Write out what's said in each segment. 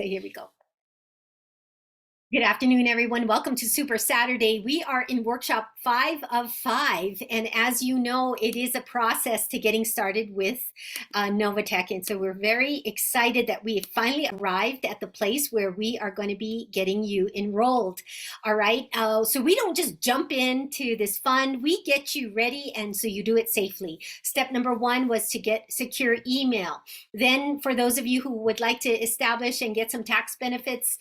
So here we go. Good afternoon, everyone. Welcome to Super Saturday. We are in workshop 5 of 5. And as you know, it is a process to getting started with Novatech. And so we're very excited that we have finally arrived at the place where we are going to be getting you enrolled. All right. So we don't just jump into this fund. We get you ready. And so you do it safely. Step number 1 was to get secure email. Then for those of you who would like to establish and get some tax benefits,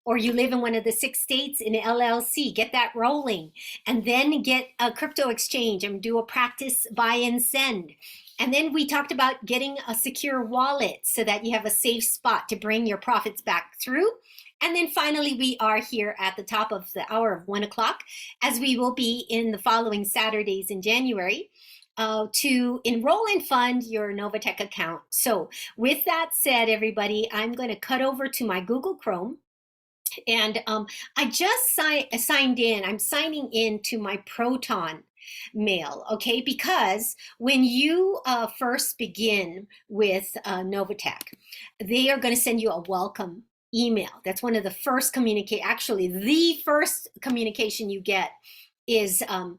or you live in one of the 6 states in LLC, get that rolling, and then get a crypto exchange and do a practice buy and send. And then we talked about getting a secure wallet so that you have a safe spot to bring your profits back through. And then finally, we are here at the top of the hour of 1 o'clock, as we will be in the following Saturdays in January. To enroll and fund your Novatech account. So with that said, everybody, I'm going to cut over to my Google Chrome. And I just signed in. I'm signing in to my Proton mail, okay? Because when you first begin with Novatech, they are going to send you a welcome email. That's one of the first actually the first communication you get is a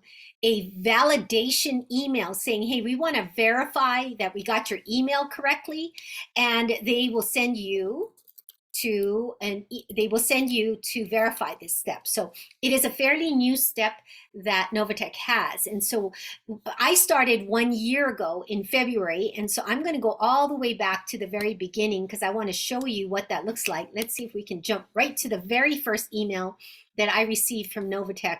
validation email saying, hey, we want to verify that we got your email correctly, and they will send you to verify this step. So it is a fairly new step that Novatech has. And so I started 1 year ago in February. And so I'm going to go all the way back to the very beginning because I want to show you what that looks like. Let's see if we can jump right to the very first email that I received from Novatech,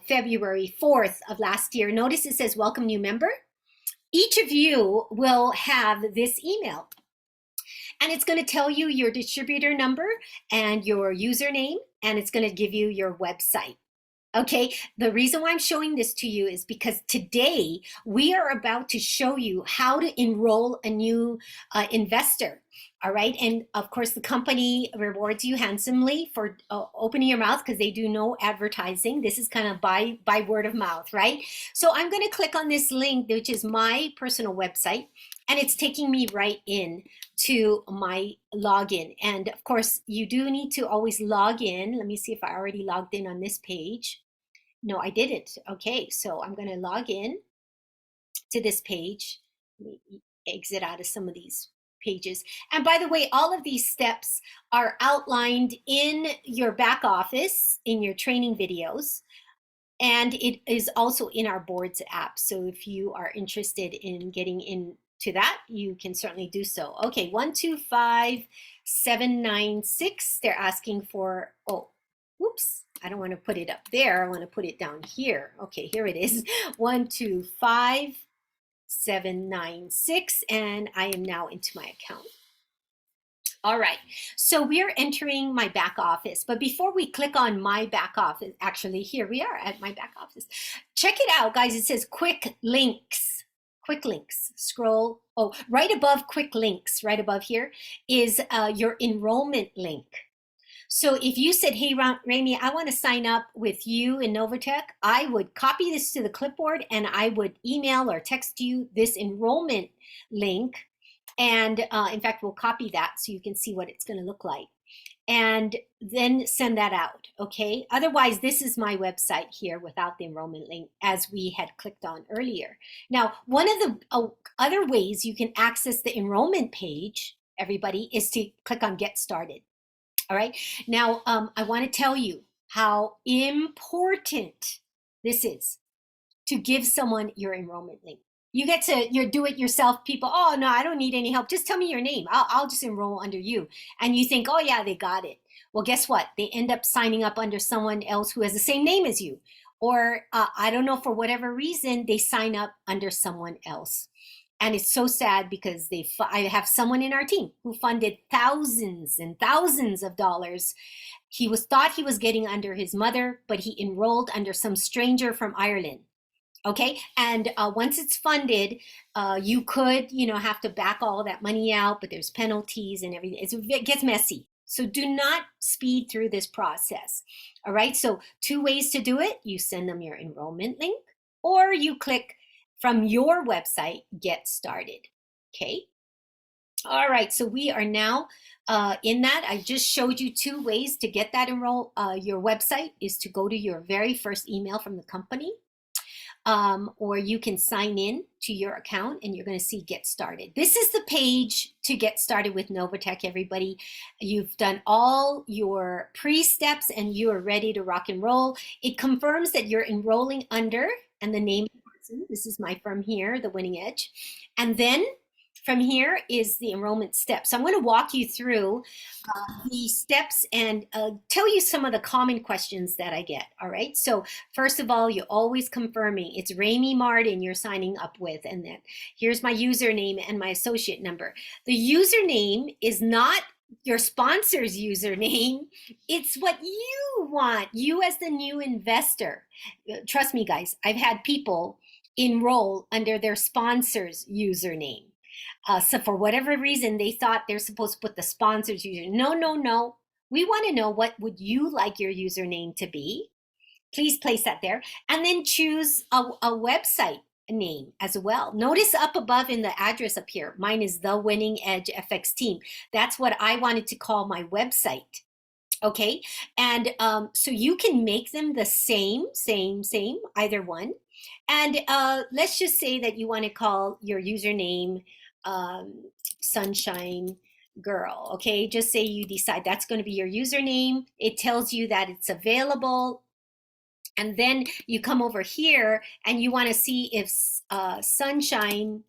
February 4th of last year. Notice it says, welcome new member. Each of you will have this email. And it's going to tell you your distributor number and your username, and it's going to give you your website. Okay, the reason why I'm showing this to you is because today we are about to show you how to enroll a new investor. All right, and of course the company rewards you handsomely for opening your mouth because they do no advertising. This is kind of by word of mouth, right? So I'm going to click on this link, which is my personal website, and it's taking me right in to my login. And of course, you do need to always log in. Let me see if I already logged in on this page. No, I didn't. Okay, so I'm going to log in to this page. Let me exit out of some of these pages. And by the way, all of these steps are outlined in your back office in your training videos. And it is also in our boards app. So if you are interested in getting into that, you can certainly do so. Okay, 125796. They're asking for, oh, whoops. I don't want to put it up there. I want to put it down here. Okay, here it is. 125796. And I am now into my account. All right, so we are entering my back office, but before we click on my back office, actually here we are at my back office. Check it out, guys. It says quick links, scroll. Oh, right above quick links, right above here is your enrollment link. So if you said, hey, Rami, I want to sign up with you in Novatech, I would copy this to the clipboard and I would email or text you this enrollment link. And in fact, we'll copy that so you can see what it's going to look like. And then send that out, okay? Otherwise, this is my website here without the enrollment link as we had clicked on earlier. Now, one of the other ways you can access the enrollment page, everybody, is to click on Get Started, all right? Now, I want to tell you how important this is to give someone your enrollment link. You get to do it yourself people. Oh, no, I don't need any help. Just tell me your name. I'll just enroll under you. And you think, oh, yeah, they got it. Well, guess what? They end up signing up under someone else who has the same name as you. Or I don't know, for whatever reason, they sign up under someone else. And it's so sad because I have someone in our team who funded thousands and thousands of dollars. He thought he was getting under his mother, but he enrolled under some stranger from Ireland. Okay, and once it's funded, you could, have to back all that money out, but there's penalties and everything. It gets messy. So do not speed through this process. All right, so 2 ways to do it. You send them your enrollment link, or you click from your website, Get Started. Okay, All right, so we are now in that. I just showed you two ways to get that enroll. Your website is to go to your very first email from the company, or you can sign in to your account and you're going to see get started. This is the page to get started with Novatech, everybody. You've done all your pre-steps and you are ready to rock and roll. It confirms that you're enrolling under and the name of the person. This is my firm here, the Winning Edge. And then from here is the enrollment steps. So I'm going to walk you through the steps and tell you some of the common questions that I get. All right. So first of all, you're always confirming it's Ramey Martin you're signing up with. And then here's my username and my associate number. The username is not your sponsor's username. It's what you want, you as the new investor. Trust me, guys, I've had people enroll under their sponsor's username. So for whatever reason, they thought they're supposed to put the sponsor's username. No, no, no. We want to know what would you like your username to be. Please place that there. And then choose a website name as well. Notice up above in the address up here, mine is The Winning Edge FX Team. That's what I wanted to call my website. Okay. And so you can make them the same, either one. And let's just say that you want to call your username Sunshine Girl. Okay, just say you decide that's going to be your username. It tells you that it's available. And then you come over here and you want to see if Sunshine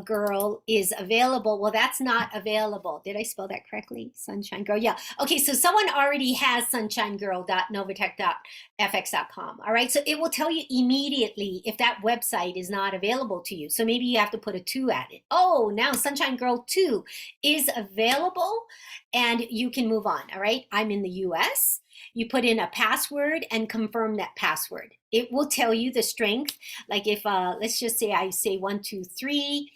Girl is available. Well, that's not available. Did I spell that correctly? Sunshine Girl. Yeah. Okay. So someone already has sunshine-girl.novatech.fx.com. All right. So it will tell you immediately if that website is not available to you. So maybe you have to put a 2 at it. Oh, now Sunshine Girl 2 is available and you can move on. All right. I'm in the US. You put in a password and confirm that password. It will tell you the strength. Like if, let's just say I say 1, 2, 3,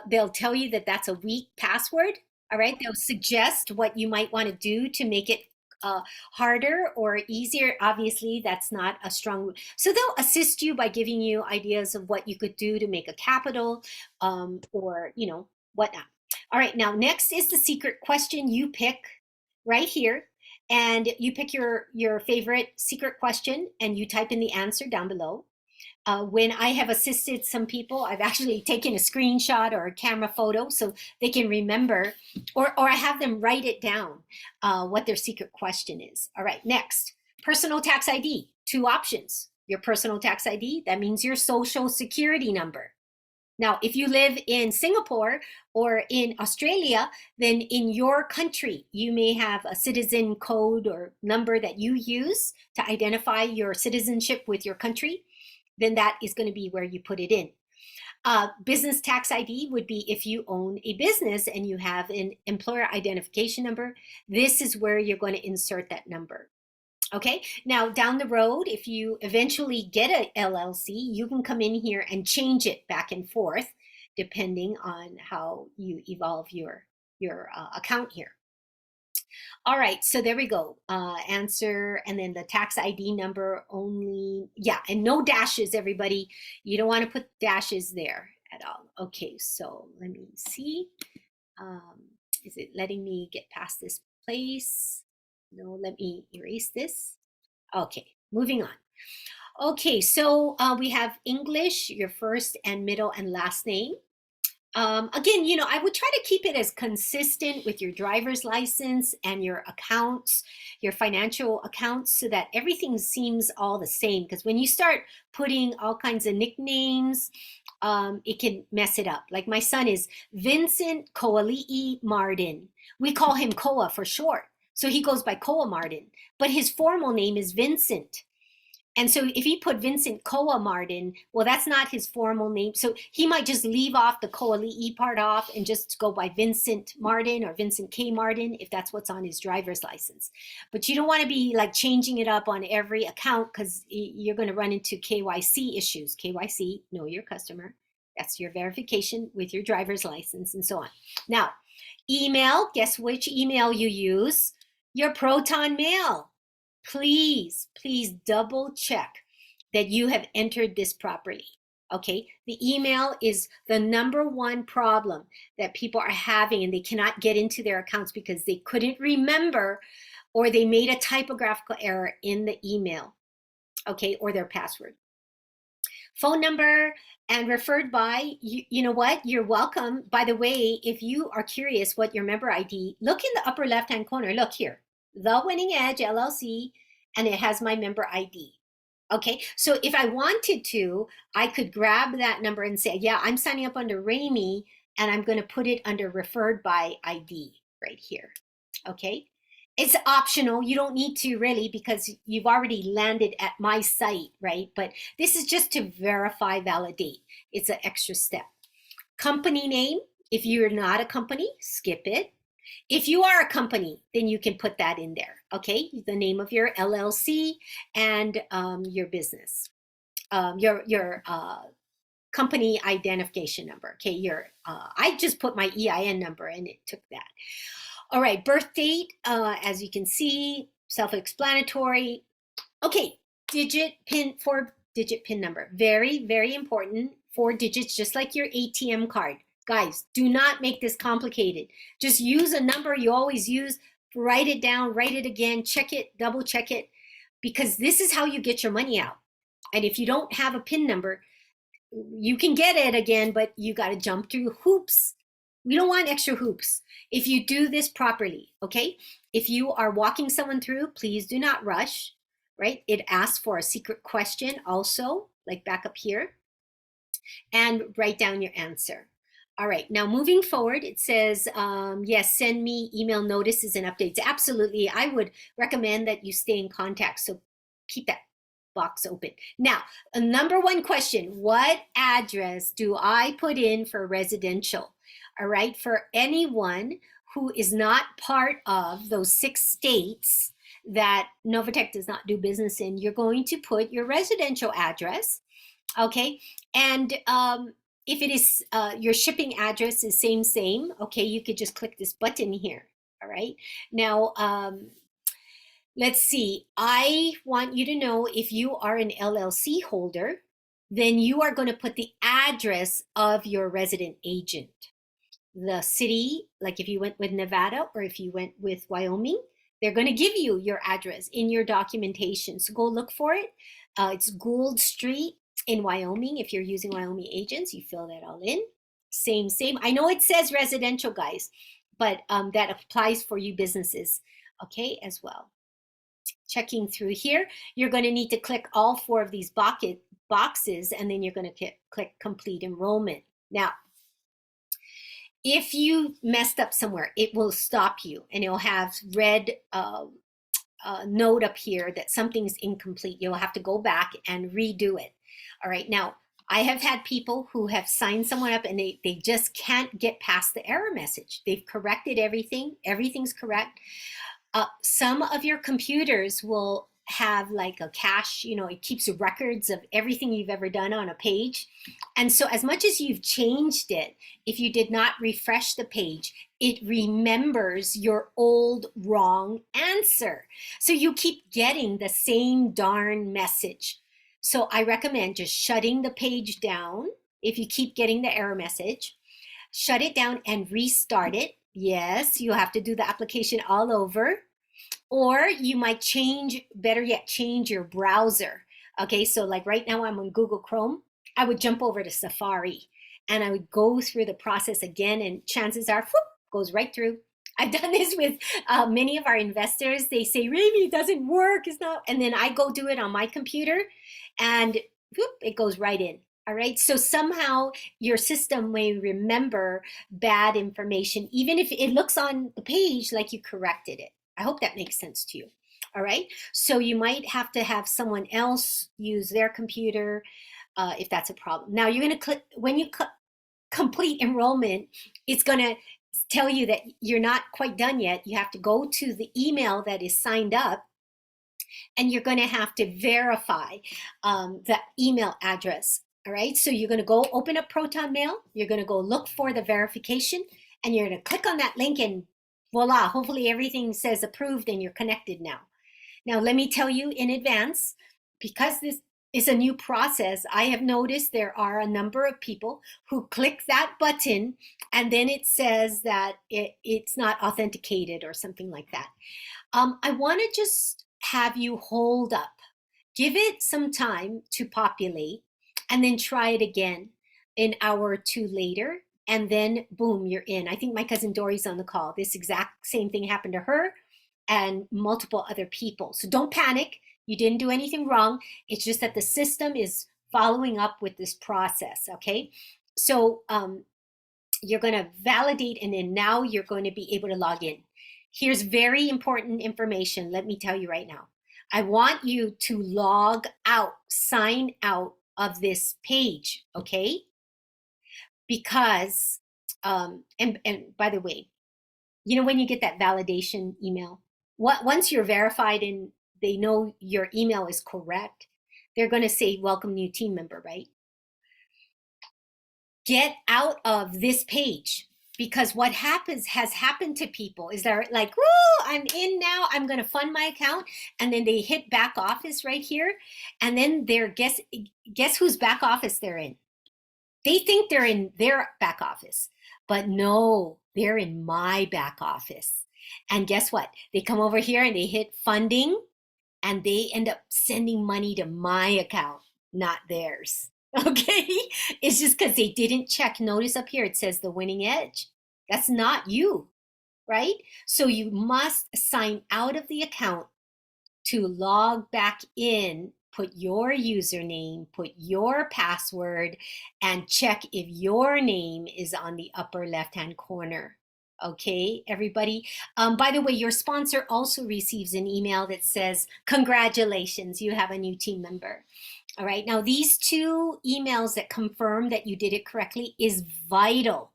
they'll tell you that that's a weak password. All right. They'll suggest what you might want to do to make it harder or easier. Obviously, that's not a strong. So they'll assist you by giving you ideas of what you could do to make a capital or, you know, whatnot. All right. Now, next is the secret question you pick right here. And you pick your favorite secret question and you type in the answer down below. When I have assisted some people, I've actually taken a screenshot or a camera photo so they can remember, or I have them write it down, what their secret question is. All right, next, personal tax ID, 2 options. Your personal tax ID, that means your social security number. Now, if you live in Singapore or in Australia, then in your country, you may have a citizen code or number that you use to identify your citizenship with your country. Then that is going to be where you put it in. Business tax ID would be if you own a business and you have an employer identification number. This is where you're going to insert that number. Okay, now down the road, if you eventually get a LLC, you can come in here and change it back and forth depending on how you evolve your account here. All right, so there we go. Answer, and then the tax ID number only. Yeah, and no dashes, everybody. You don't want to put dashes there at all. Okay, so let me see. Is it letting me get past this place? No, let me erase this. Okay, moving on. Okay, so we have English, your first and middle and last name. Again, you know, I would try to keep it as consistent with your driver's license and your accounts, your financial accounts, so that everything seems all the same. Because when you start putting all kinds of nicknames, it can mess it up. Like my son is Vincent Koali'i Martin. We call him Koa for short. So he goes by Koa Martin, but his formal name is Vincent. And so if he put Vincent Koa Martin, well, that's not his formal name. So he might just leave off the Koali'i part off and just go by Vincent Martin or Vincent K. Martin, if that's what's on his driver's license. But you don't want to be like changing it up on every account because you're going to run into KYC issues. KYC, know your customer. That's your verification with your driver's license and so on. Now, email, guess which email you use? Your Proton Mail. Please double check that you have entered this properly. Okay, the email is the number one problem that people are having, and they cannot get into their accounts because they couldn't remember, or they made a typographical error in the email, okay, or their password. Phone number and referred by, you know what? You're welcome. By the way, if you are curious what your member ID, look in the upper left-hand corner. Look here, The Winning Edge LLC, and it has my member ID. Okay, so if I wanted to, I could grab that number and say, yeah, I'm signing up under Rami, and I'm going to put it under referred by ID right here. Okay, it's optional. You don't need to really, because you've already landed at my site, right? But this is just to verify, validate. It's an extra step. Company name, if you're not a company, skip it. If you are a company, then you can put that in there, okay? The name of your LLC and your business, your company identification number, okay? I just put my EIN number and it took that. All right, birth date, as you can see, self-explanatory. Okay, four-digit PIN number. Very, very important. 4 digits, just like your ATM card. Guys, do not make this complicated. Just use a number you always use, write it down, write it again, check it, double check it, because this is how you get your money out. And if you don't have a PIN number, you can get it again, but you got to jump through hoops. We don't want extra hoops if you do this properly, okay? If you are walking someone through, please do not rush, right? It asks for a secret question also, like back up here, and write down your answer. All right, now moving forward, it says, yes, send me email notices and updates. Absolutely, I would recommend that you stay in contact, so keep that box open. Now, a number one question, what address do I put in for residential? All right, for anyone who is not part of those 6 states that Novatech does not do business in, you're going to put your residential address, okay? And if it is your shipping address is same, okay, you could just click this button here, all right? Now, let's see, I want you to know if you are an LLC holder, then you are going to put the address of your resident agent. The city, like if you went with Nevada or if you went with Wyoming, they're going to give you your address in your documentation. So go look for it. It's Gould Street in Wyoming. If you're using Wyoming agents, you fill that all in. Same. I know it says residential, guys, but that applies for you businesses, okay, as well. Checking through here, you're going to need to click all 4 of these boxes, and then you're going to click complete enrollment. Now, if you messed up somewhere, it will stop you, and it'll have red note up here that something's incomplete. You'll have to go back and redo it. All right, now I have had people who have signed someone up and they just can't get past the error message. They've corrected everything. Everything's correct. Some of your computers will have like a cache, you know, it keeps records of everything you've ever done on a page. And so as much as you've changed it, if you did not refresh the page, it remembers your old wrong answer. So you keep getting the same darn message. So I recommend just shutting the page down. If you keep getting the error message, shut it down and restart it. Yes, you have to do the application all over. Or you might better yet, change your browser. Okay, so like right now I'm on Google Chrome. I would jump over to Safari and I would go through the process again, and chances are, whoop, goes right through. I've done this with many of our investors. They say, Rami, it doesn't work, it's not, and then I go do it on my computer and whoop, it goes right in. All right, so somehow your system may remember bad information, even if it looks on the page like you corrected it. I hope that makes sense to you. All right, so you might have to have someone else use their computer if that's a problem. Now you're going to click, when you complete enrollment, it's going to tell you that you're not quite done yet. You have to go to the email that is signed up, and you're going to have to verify the email address. All right, so you're going to go open up Proton Mail. You're going to go look for the verification, and you're going to click on that link, and voila, hopefully everything says approved and you're connected now. Now, let me tell you in advance, because It's a new process. I have noticed there are a number of people who click that button and then it says that it's not authenticated or something like that. I want to just have you hold up, give it some time to populate, and then try it again an hour or two later. And then boom, you're in. I think my cousin Dory's on the call. This exact same thing happened to her and multiple other people. So don't panic. You didn't do anything wrong. It's just that the system is following up with this process. Okay. So you're going to validate, and then now you're going to be able to log in. Here's very important information. Let me tell you right now. I want you to log out, sign out of this page, okay? Because, and by the way, you know when you get that validation email, once you're verified and they know your email is correct, they're going to say, welcome new team member, right? Get out of this page, because what has happened to people is they're like, woo, I'm in now, I'm going to fund my account. And then they hit back office right here. And then they're, guess whose back office they're in? They think they're in their back office, but no, they're in my back office. And guess what? They come over here and they hit funding and they end up sending money to my account, not theirs. Okay, it's just because they didn't check. Notice up here it says the winning edge. That's not you, right? So you must sign out of the account to log back in, put your username, put your password, and check if your name is on the upper left-hand corner. Okay, everybody. By the way, your sponsor also receives an email that says, congratulations, you have a new team member. All right, now these two emails that confirm that you did it correctly is vital.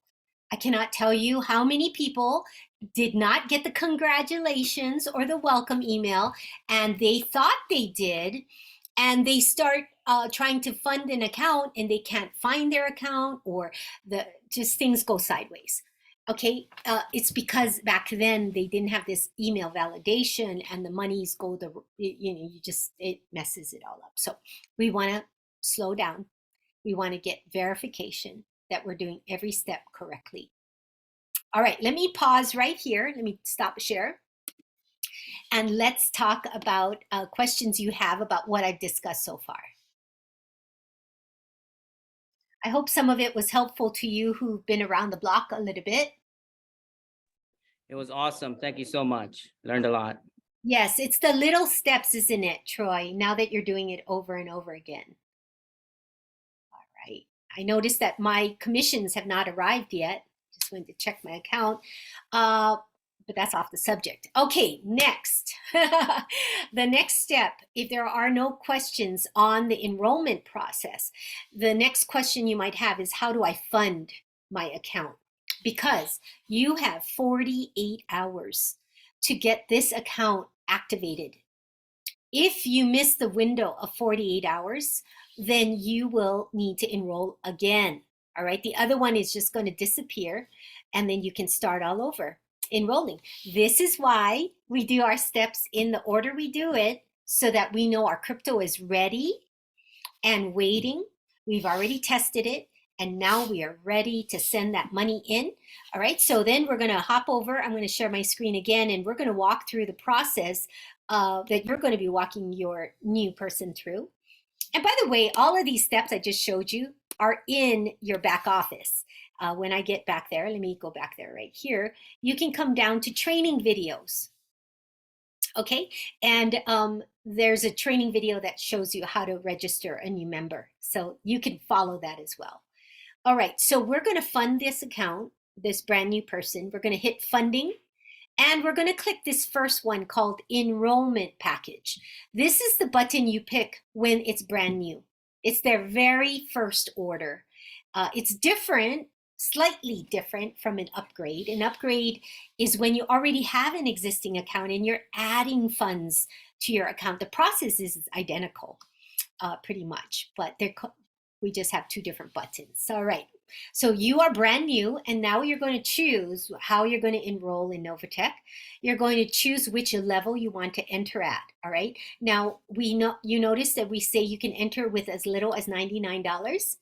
I cannot tell you how many people did not get the congratulations or the welcome email, and they thought they did, and they start trying to fund an account and they can't find their account, or just things go sideways. Okay, it's because back then they didn't have this email validation, and the monies go it messes it all up. So we want to slow down. We want to get verification that we're doing every step correctly. All right, let me pause right here. Let me stop share. And let's talk about questions you have about what I've discussed so far. I hope some of it was helpful to you who've been around the block a little bit. It was awesome. Thank you so much. Learned a lot. Yes, it's the little steps, isn't it, Troy? Now that you're doing it over and over again. All right. I noticed that my commissions have not arrived yet. Just went to check my account. But that's off the subject. Okay, next. The next step, if there are no questions on the enrollment process, the next question you might have is, how do I fund my account? Because you have 48 hours to get this account activated. If you miss the window of 48 hours, then you will need to enroll again. All right, the other one is just going to disappear, and then you can start all over enrolling. This is why we do our steps in the order we do it, so that we know our crypto is ready and waiting. We've already tested it, and now we are ready to send that money in. All right, so then we're going to hop over. I'm going to share my screen again, and we're going to walk through the process that you're going to be walking your new person through. And by the way, all of these steps I just showed you are in your back office. When I get back there, let me go back there right here. You can come down to training videos. Okay, and there's a training video that shows you how to register a new member. So you can follow that as well. All right, so we're going to fund this account, this brand new person. We're going to hit funding. And we're going to click this first one called Enrollment Package. This is the button you pick when it's brand new. It's their very first order. It's different, slightly different from an upgrade. An upgrade is when you already have an existing account and you're adding funds to your account. The process is identical, pretty much, but we just have two different buttons. All right, So you are brand new, and now you're going to choose how you're going to enroll in Novatech. You're going to choose which level you want to enter at. All right. Now we know you notice that we say you can enter with as little as $99,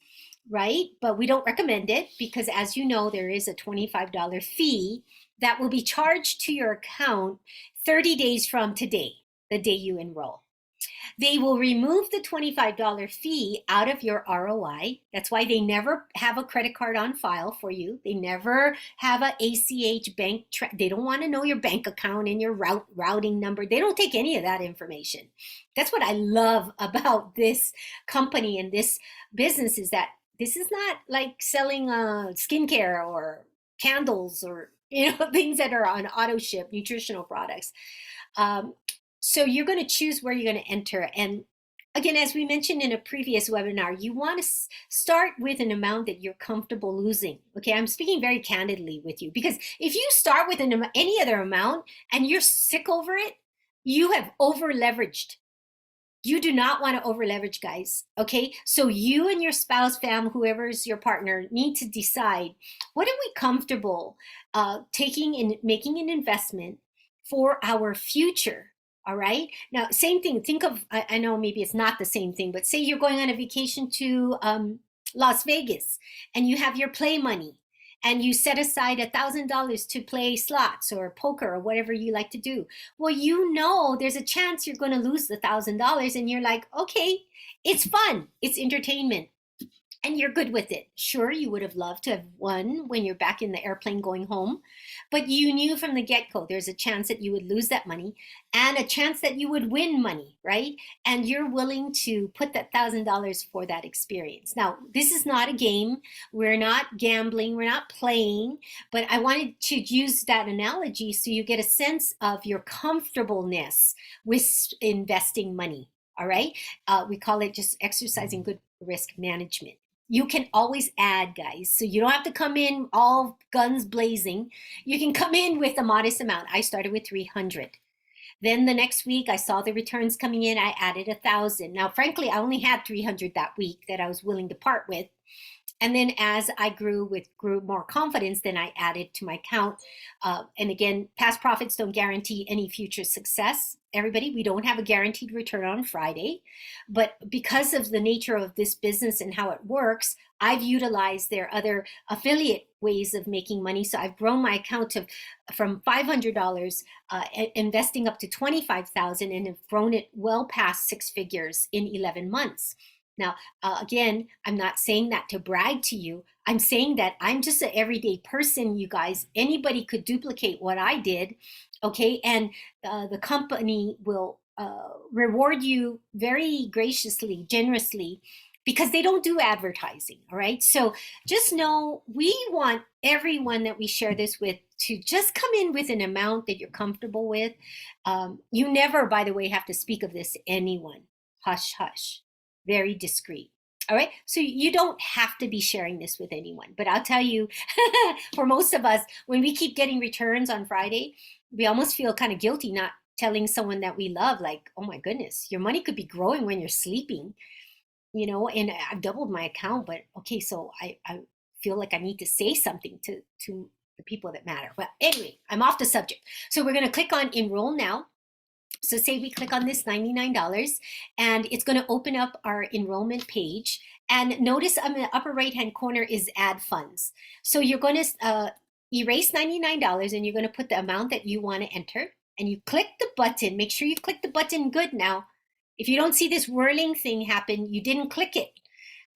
right? But we don't recommend it because, as you know, there is a $25 fee that will be charged to your account 30 days from today, the day you enroll. They will remove the $25 fee out of your ROI. That's why they never have a credit card on file for you. They never have a ACH bank. They don't want to know your bank account and your routing number. They don't take any of that information. That's what I love about this company and this business, is that this is not like selling skincare or candles or things that are on auto ship, nutritional products. So you're going to choose where you're going to enter. And again, as we mentioned in a previous webinar, you want to start with an amount that you're comfortable losing. Okay, I'm speaking very candidly with you, because if you start with any other amount and you're sick over it, you have over leveraged. You do not want to over leverage, guys. Okay, so you and your spouse, fam, whoever is your partner, need to decide, what are we comfortable taking and making an investment for our future. All right. Now, same thing. Think of, I know maybe it's not the same thing, but say you're going on a vacation to Las Vegas and you have your play money and you set aside $1,000 to play slots or poker or whatever you like to do. Well, there's a chance you're going to lose the $1,000, and you're like, okay, it's fun. It's entertainment. And you're good with it. Sure, you would have loved to have won when you're back in the airplane going home, but you knew from the get-go there's a chance that you would lose that money and a chance that you would win money, right? And you're willing to put that $1,000 for that experience. Now, this is not a game. We're not gambling. We're not playing, but I wanted to use that analogy so you get a sense of your comfortableness with investing money. All right. We call it just exercising good risk management. You can always add, guys. So you don't have to come in all guns blazing. You can come in with a modest amount. I started with 300. Then the next week I saw the returns coming in. I added 1,000. Now, frankly, I only had 300 that week that I was willing to part with. And then as I grew more confidence, then I added to my account. And again, past profits don't guarantee any future success. Everybody, we don't have a guaranteed return on Friday. But because of the nature of this business and how it works, I've utilized their other affiliate ways of making money. So I've grown my account from $500, investing up to $25,000, and have grown it well past six figures in 11 months. Now, again, I'm not saying that to brag to you. I'm saying that I'm just an everyday person, you guys. Anybody could duplicate what I did, okay? And the company will reward you very graciously, generously, because they don't do advertising, all right? So just know we want everyone that we share this with to just come in with an amount that you're comfortable with. You never, by the way, have to speak of this to anyone. Hush, hush. Very discreet. All right. So you don't have to be sharing this with anyone. But I'll tell you, for most of us, when we keep getting returns on Friday, we almost feel kind of guilty not telling someone that we love, like, oh my goodness, your money could be growing when you're sleeping, and I've doubled my account. But okay, so I feel like I need to say something to the people that matter. But anyway, I'm off the subject. So we're going to click on enroll now. So say we click on this $99, and it's going to open up our enrollment page. And notice on the upper right-hand corner is add funds. So you're going to erase $99, and you're going to put the amount that you want to enter. And you click the button. Make sure you click the button good now. If you don't see this whirling thing happen, you didn't click it.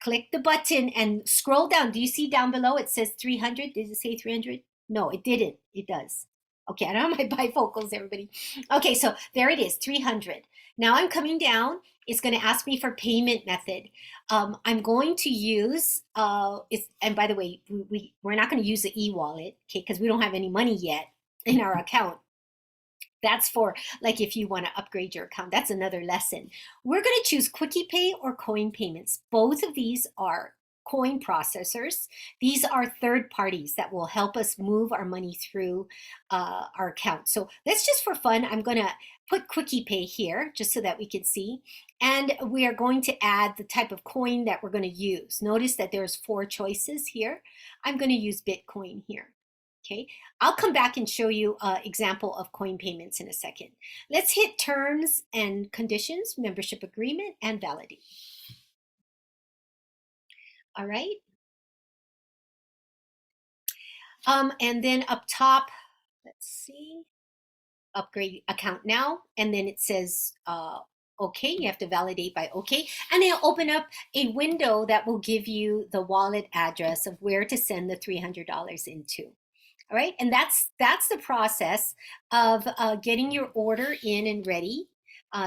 Click the button and scroll down. Do you see down below it says 300? Did it say 300? No, it didn't. It does. Okay, I don't have my bifocals, everybody. Okay, so there it is, 300. Now I'm coming down. It's going to ask me for payment method. I'm going to use, and by the way, we're not going to use the e-wallet, okay, because we don't have any money yet in our account. That's for like if you want to upgrade your account. That's another lesson. We're going to choose Quickie Pay or coin payments. Both of these are coin processors. These are third parties that will help us move our money through our account. So let's just for fun, I'm going to put Quickie Pay here just so that we can see. And we are going to add the type of coin that we're going to use. Notice that there's 4 choices here. I'm going to use Bitcoin here. Okay, I'll come back and show you an example of coin payments in a second. Let's hit terms and conditions, membership agreement, and validate. All right. And then up top, let's see, upgrade account now. And then it says, okay, you have to validate by okay. And it'll open up a window that will give you the wallet address of where to send the $300 into. All right, and that's the process of getting your order in and ready.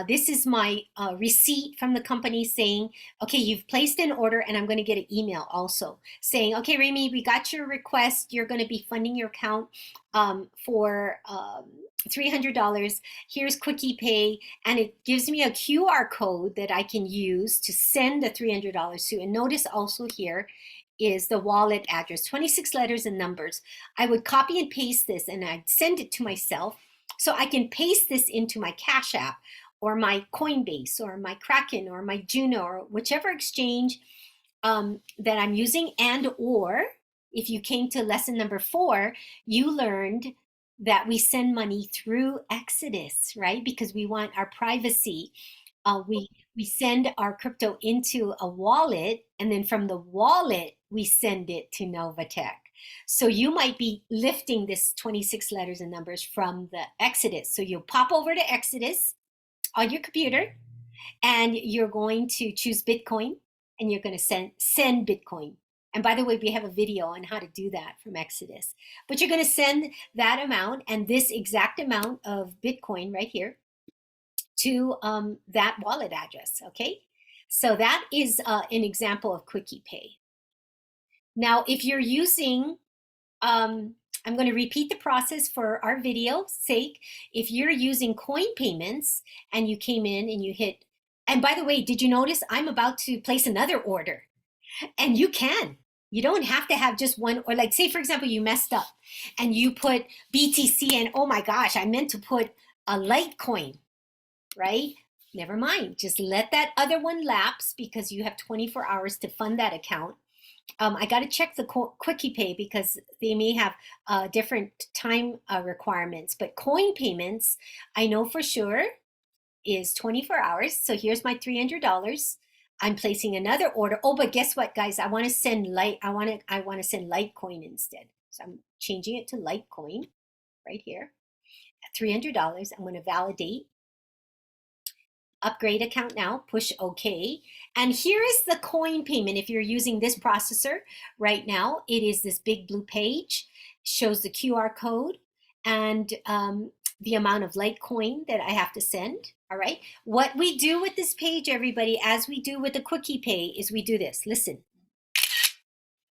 This is my receipt from the company saying, okay, you've placed an order, and I'm going to get an email also saying, okay, Remy, we got your request. You're going to be funding your account for $300. Here's Quickie Pay, and it gives me a QR code that I can use to send the $300 to. And notice also here is the wallet address, 26 letters and numbers. I would copy and paste this and I'd send it to myself so I can paste this into my Cash App or my Coinbase or my Kraken or my Juno or whichever exchange that I'm using. And or if you came to lesson number 4, you learned that we send money through Exodus, right? Because we want our privacy. We send our crypto into a wallet, and then from the wallet, we send it to Novatech. So you might be lifting this 26 letters and numbers from the Exodus. So you'll pop over to Exodus on your computer, and you're going to choose Bitcoin, and you're going to send Bitcoin. And by the way, we have a video on how to do that from Exodus. But you're going to send that amount and this exact amount of Bitcoin right here to that wallet address, okay? So that is an example of Quickie Pay. Now, if you're using, I'm going to repeat the process for our video sake. If you're using coin payments and you came in and you hit, and by the way, did you notice I'm about to place another order? And you can. You don't have to have just one, or like say, for example, you messed up and you put BTC and oh my gosh, I meant to put a Litecoin, right? Never mind. Just let that other one lapse because you have 24 hours to fund that account. I got to check the Quickie Pay because they may have different time requirements. But coin payments, I know for sure, is 24 hours. So here's my $300. I'm placing another order. Oh, but guess what, guys? I want to send I want to send Litecoin instead. So I'm changing it to Litecoin right here. $300. I'm going to validate. Upgrade account now, push OK. And here is the coin payment. If you're using this processor right now, it is this big blue page, shows the QR code and the amount of Litecoin that I have to send. All right. What we do with this page, everybody, as we do with the Quickie Pay, is we do this. Listen.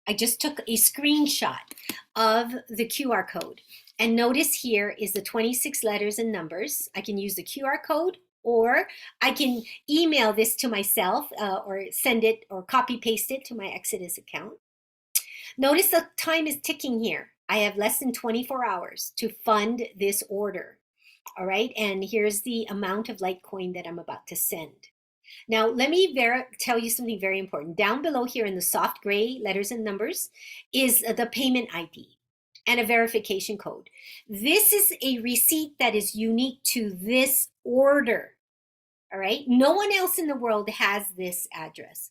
I just took a screenshot of the QR code. And notice here is the 26 letters and numbers. I can use the QR code, or I can email this to myself or send it or copy paste it to my Exodus account. Notice the time is ticking here. I have less than 24 hours to fund this order. All right, and here's the amount of Litecoin that I'm about to send. Now, let me tell you something very important. Down below here in the soft gray letters and numbers is the payment ID and a verification code. This is a receipt that is unique to this order. All right, no one else in the world has this address.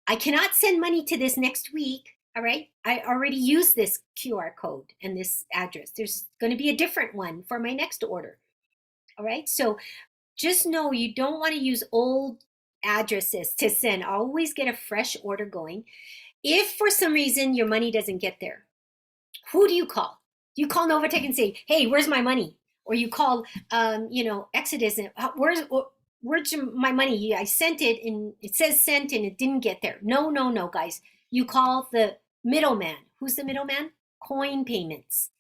I cannot send money to this next week. All right, I already used this QR code and this address. There's going to be a different one for my next order. All right, so just know you don't want to use old addresses to send. Always get a fresh order going. If for some reason your money doesn't get there, who do you call? You call Novatech and say, hey, where's my money? Or you call, Exodus and where's my money? I sent it and it says sent and it didn't get there. No, guys. You call the middleman. Who's the middleman? Coin payments.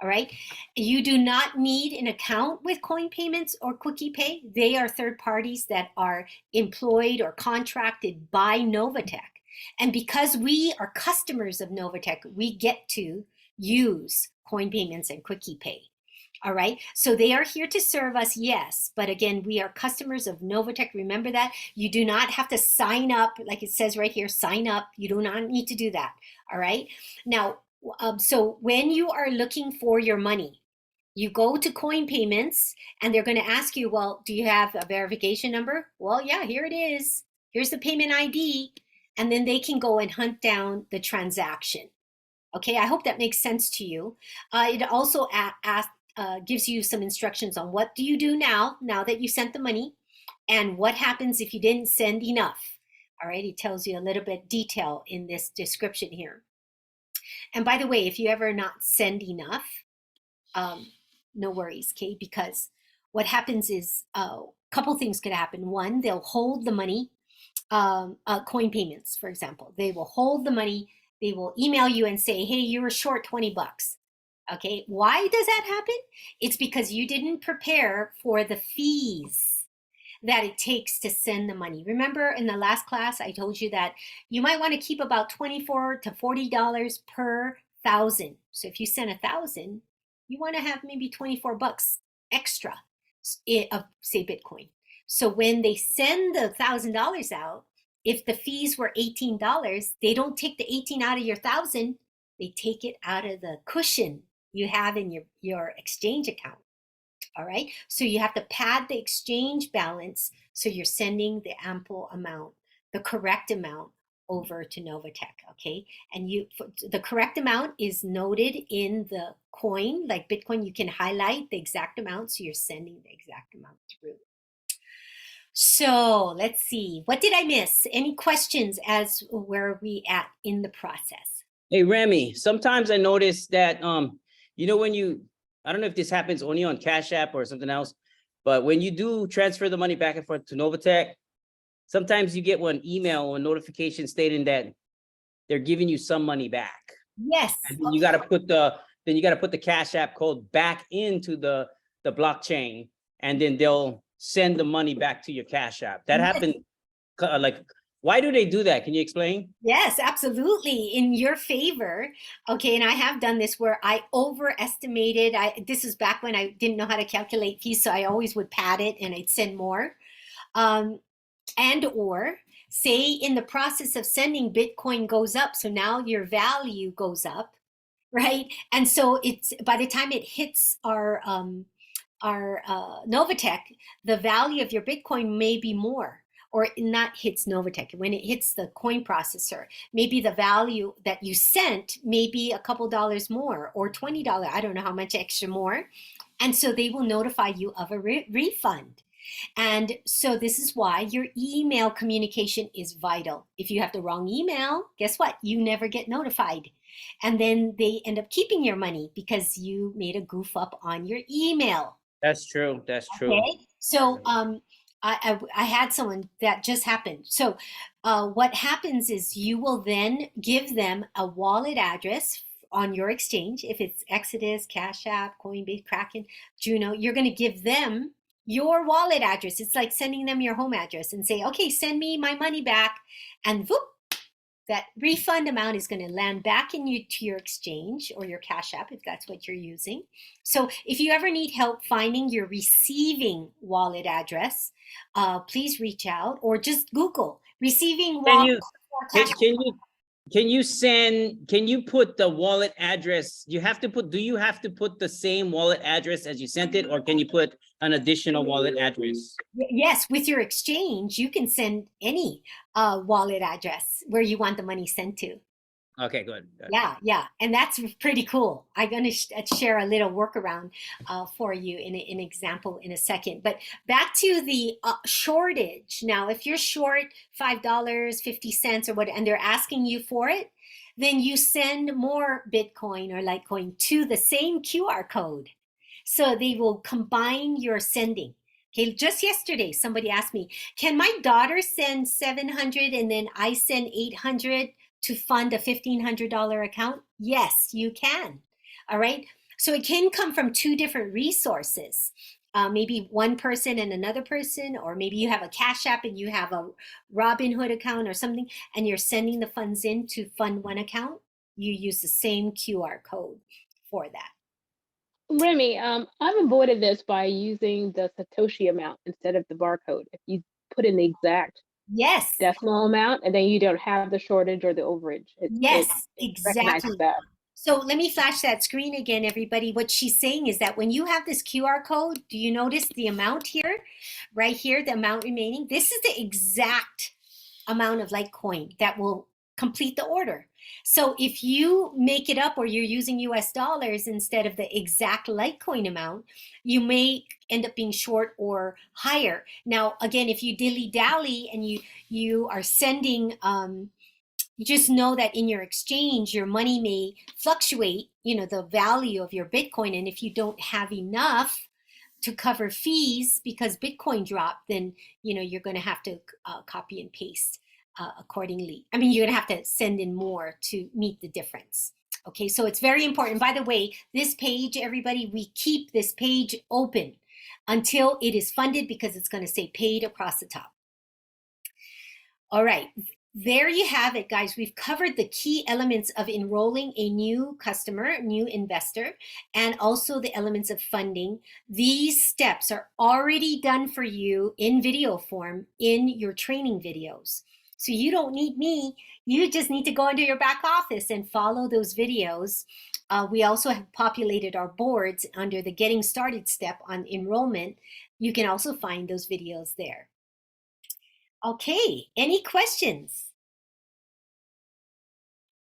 All right. You do not need an account with coin payments or Quickie Pay. They are third parties that are employed or contracted by Novatech. And because we are customers of Novatech, we get to use coin payments and quickie pay. All right. So they are here to serve us, yes. But again, we are customers of Novatech. Remember that you do not have to sign up, like it says right here, sign up. You do not need to do that. All right. Now, so when you are looking for your money, you go to coin payments and they're going to ask you, well, do you have a verification number? Well, yeah, here it is. Here's the payment ID. And then they can go and hunt down the transaction. Okay, I hope that makes sense to you. It also gives you some instructions on what do you do now that you sent the money, and what happens if you didn't send enough. All right, it tells you a little bit detail in this description here. And by the way, if you ever not send enough, no worries, okay? Because what happens is a couple things could happen. One, they'll hold the money, coin payments, for example. They will hold the money. They will email you and say, hey, you were short 20 bucks. Okay, why does that happen? It's because you didn't prepare for the fees that it takes to send the money. Remember in the last class, I told you that you might want to keep about $24 to $40 per thousand. So if you send 1,000, you want to have maybe 24 bucks extra of, say, Bitcoin. So when they send the $1,000 out, if the fees were $18, they don't take the 18 out of your 1,000. They take it out of the cushion you have in your exchange account. All right. So you have to pad the exchange balance so you're sending the ample amount, the correct amount over to Novatech. Okay. And the correct amount is noted in the coin, like Bitcoin. You can highlight the exact amount, so you're sending the exact amount through. So let's see, what did I miss? Any questions as where are we at in the process? Hey, Remy, sometimes I notice that, when I don't know if this happens only on Cash App or something else, but when you do transfer the money back and forth to Novatech, sometimes you get one email or notification stating that they're giving you some money back. Yes. And then you got to put the Cash App code back into the blockchain, and then they'll send the money back to your Cash App. That happened. Why do they do that? Can you explain? Yes, absolutely. In your favor. Okay, and I have done this where I overestimated. This is back when I didn't know how to calculate fees, so I always would pad it and I'd send more. And or say in the process of sending, Bitcoin goes up, so now your value goes up, right? And so it's by the time it hits our Novatech, the value of your Bitcoin may be more. Or not hits Novatech, when it hits the coin processor, maybe the value that you sent may be a couple dollars more or $20. I don't know how much extra more. And so they will notify you of a refund. And so this is why your email communication is vital. If you have the wrong email, guess what? You never get notified. And then they end up keeping your money because you made a goof up on your email. That's true. That's true. Okay. So I had someone that just happened. So what happens is you will then give them a wallet address on your exchange. If it's Exodus, Cash App, Coinbase, Kraken, Juno, you're going to give them your wallet address. It's like sending them your home address and say, okay, send me my money back. And whoop, that refund amount is going to land back to your exchange or your Cash App if that's what you're using. So if you ever need help finding your receiving wallet address, please reach out or just Google receiving wallet. Can you put the wallet address? Do you have to put the same wallet address as you sent it, or can you put an additional wallet address? Yes, with your exchange, you can send any wallet address where you want the money sent to. Okay, good. Yeah, and that's pretty cool. I'm going to share a little workaround for you in an example in a second. But back to the shortage. Now, if you're short $5.50 or what, and they're asking you for it, then you send more Bitcoin or Litecoin to the same QR code. So they will combine your sending. Okay, just yesterday, somebody asked me, can my daughter send 700 and then I send 800 to fund a $1,500 account? Yes, you can. All right. So it can come from two different resources. maybe one person and another person, or maybe you have a Cash App and you have a Robinhood account or something, and you're sending the funds in to fund one account, you use the same QR code for that. Remy, I've avoided this by using the Satoshi amount instead of the barcode. If you put in the exact Yes, decimal amount, and then you don't have the shortage or the overage. yes, It recognizes exactly. that. So let me flash that screen again, everybody. What she's saying is that when you have this QR code, do you notice the amount here? Right here, the amount remaining? This is the exact amount of Litecoin that will complete the order. So if you make it up or you're using US dollars instead of the exact Litecoin amount, you may end up being short or higher. Now, again, if you dilly-dally and you are sending you just know that in your exchange, your money may fluctuate, the value of your Bitcoin. And if you don't have enough to cover fees because Bitcoin dropped, then, you're going to have to copy and paste accordingly. I mean, you're going to have to send in more to meet the difference. Okay, so it's very important. By the way, this page, everybody, we keep this page open until it is funded because it's going to say paid across the top. All right, there you have it, guys. We've covered the key elements of enrolling a new customer, new investor, and also the elements of funding. These steps are already done for you in video form in your training videos. So you don't need me. You just need to go into your back office and follow those videos. We also have populated our boards under the Getting Started step on enrollment. You can also find those videos there. Okay, any questions?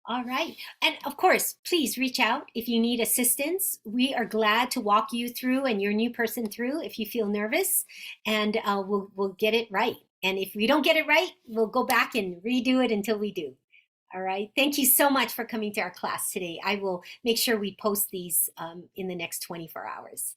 All right. And of course, please reach out if you need assistance. We are glad to walk you through and your new person through if you feel nervous, and we'll get it right. And if we don't get it right, we'll go back and redo it until we do. All right. Thank you so much for coming to our class today. I will make sure we post these in the next 24 hours.